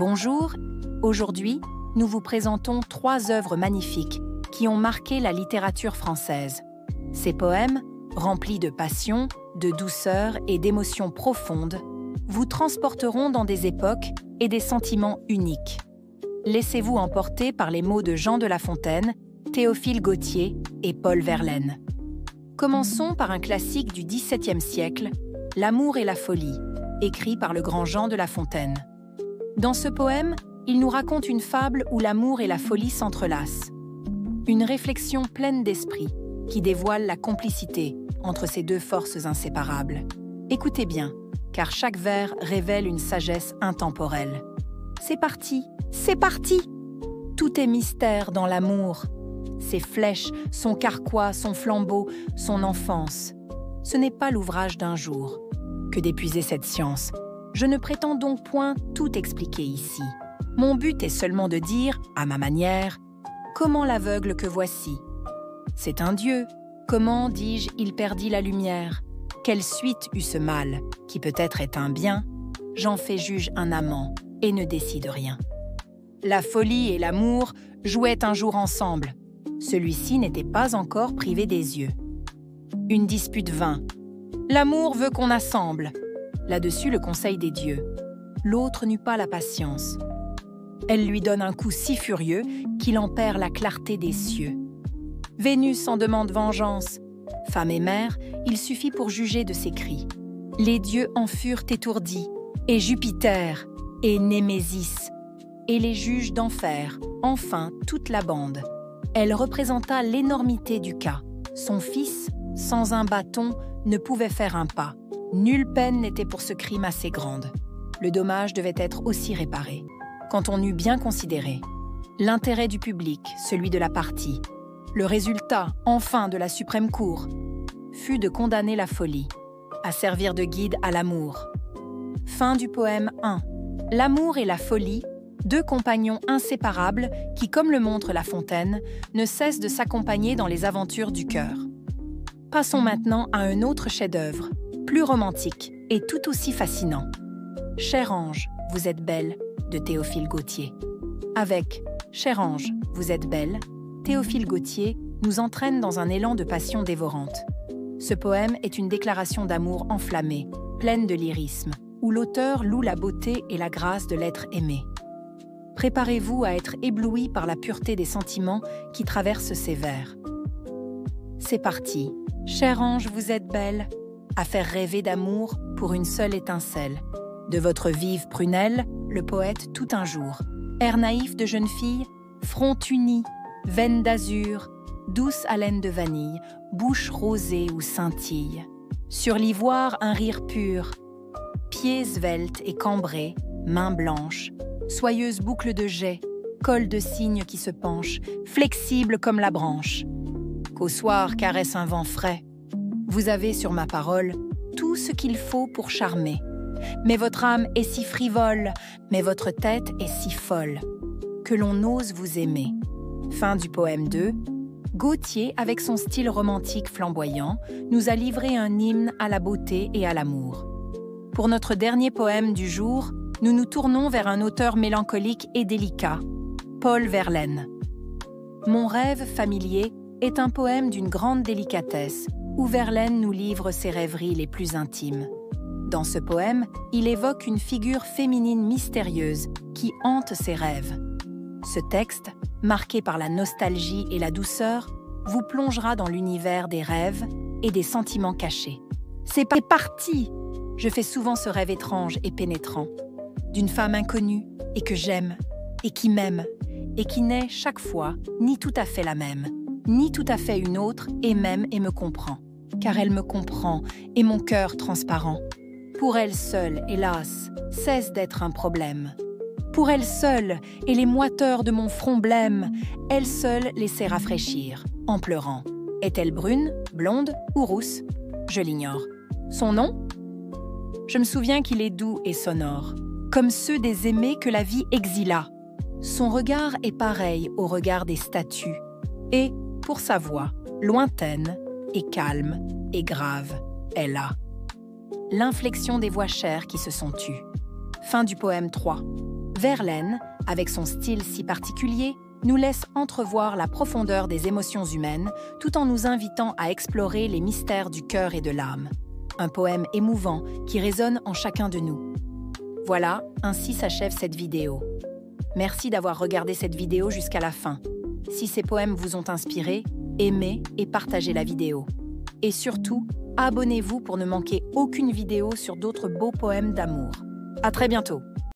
Bonjour, aujourd'hui, nous vous présentons 3 œuvres magnifiques qui ont marqué la littérature française. Ces poèmes, remplis de passion, de douceur et d'émotions profondes, vous transporteront dans des époques et des sentiments uniques. Laissez-vous emporter par les mots de Jean de La Fontaine, Théophile Gautier et Paul Verlaine. Commençons par un classique du XVIIe siècle, L'amour et la folie, écrit par le grand Jean de La Fontaine. Dans ce poème, il nous raconte une fable où l'amour et la folie s'entrelacent. Une réflexion pleine d'esprit qui dévoile la complicité entre ces deux forces inséparables. Écoutez bien, car chaque vers révèle une sagesse intemporelle. C'est parti, c'est parti! Tout est mystère dans l'amour. Ses flèches, son carquois, son flambeau, son enfance. Ce n'est pas l'ouvrage d'un jour que d'épuiser cette science. Je ne prétends donc point tout expliquer ici. Mon but est seulement de dire, à ma manière, comment l'aveugle que voici. C'est un dieu. Comment, dis-je, il perdit la lumière? Quelle suite eut ce mal, qui peut-être est un bien? J'en fais juge un amant, et ne décide rien. La folie et l'amour jouaient un jour ensemble. Celui-ci n'était pas encore privé des yeux. Une dispute vint. L'amour veut qu'on assemble. Là-dessus le conseil des dieux. L'autre n'eut pas la patience. Elle lui donne un coup si furieux qu'il en perd la clarté des cieux. Vénus en demande vengeance. Femme et mère, il suffit pour juger de ses cris. Les dieux en furent étourdis, et Jupiter, et Némésis, et les juges d'enfer, enfin toute la bande. Elle représenta l'énormité du cas. Son fils, sans un bâton, ne pouvait faire un pas. Nulle peine n'était pour ce crime assez grande. Le dommage devait être aussi réparé. Quand on eut bien considéré l'intérêt du public, celui de la partie, le résultat, enfin, de la suprême cour, fut de condamner la folie, à servir de guide à l'amour. Fin du poème 1. L'amour et la folie, deux compagnons inséparables qui, comme le montre La Fontaine, ne cessent de s'accompagner dans les aventures du cœur. Passons maintenant à un autre chef-d'œuvre, plus romantique et tout aussi fascinant. Cher ange, vous êtes belle, de Théophile Gautier. Avec Cher ange, vous êtes belle, Théophile Gautier nous entraîne dans un élan de passion dévorante. Ce poème est une déclaration d'amour enflammée, pleine de lyrisme, où l'auteur loue la beauté et la grâce de l'être aimé. Préparez-vous à être ébloui par la pureté des sentiments qui traversent ces vers. C'est parti. Cher ange, vous êtes belle, à faire rêver d'amour pour une seule étincelle. De votre vive prunelle, le poète tout un jour. Air naïf de jeune fille, front uni, veine d'azur, douce haleine de vanille, bouche rosée où scintille. Sur l'ivoire, un rire pur. Pieds sveltes et cambrés, mains blanches, soyeuse boucle de jet, col de cygne qui se penche, flexible comme la branche. Qu'au soir caresse un vent frais. Vous avez sur ma parole tout ce qu'il faut pour charmer. Mais votre âme est si frivole, mais votre tête est si folle, que l'on ose vous aimer. Fin du poème 2. Gautier, avec son style romantique flamboyant, nous a livré un hymne à la beauté et à l'amour. Pour notre dernier poème du jour, nous nous tournons vers un auteur mélancolique et délicat, Paul Verlaine. Mon rêve familier est un poème d'une grande délicatesse, où Verlaine nous livre ses rêveries les plus intimes. Dans ce poème, il évoque une figure féminine mystérieuse qui hante ses rêves. Ce texte, marqué par la nostalgie et la douceur, vous plongera dans l'univers des rêves et des sentiments cachés. C'est parti! Je fais souvent ce rêve étrange et pénétrant, d'une femme inconnue et que j'aime, et qui m'aime, et qui n'est chaque fois ni tout à fait la même, ni tout à fait une autre, et m'aime et me comprend. Car elle me comprend, et mon cœur transparent. Pour elle seule, hélas, cesse d'être un problème. Pour elle seule, et les moiteurs de mon front blême, elle seule les sait rafraîchir, en pleurant. Est-elle brune, blonde ou rousse? Je l'ignore. Son nom? Je me souviens qu'il est doux et sonore, comme ceux des aimés que la vie exila. Son regard est pareil au regard des statues, et, pour sa voix, lointaine et calme et grave, elle a l'inflexion des voix chères qui se sont tues. Fin du poème 3. Verlaine, avec son style si particulier, nous laisse entrevoir la profondeur des émotions humaines tout en nous invitant à explorer les mystères du cœur et de l'âme. Un poème émouvant qui résonne en chacun de nous. Voilà, ainsi s'achève cette vidéo. Merci d'avoir regardé cette vidéo jusqu'à la fin. Si ces poèmes vous ont inspiré, aimez et partagez la vidéo. Et surtout, abonnez-vous pour ne manquer aucune vidéo sur d'autres beaux poèmes d'amour. À très bientôt!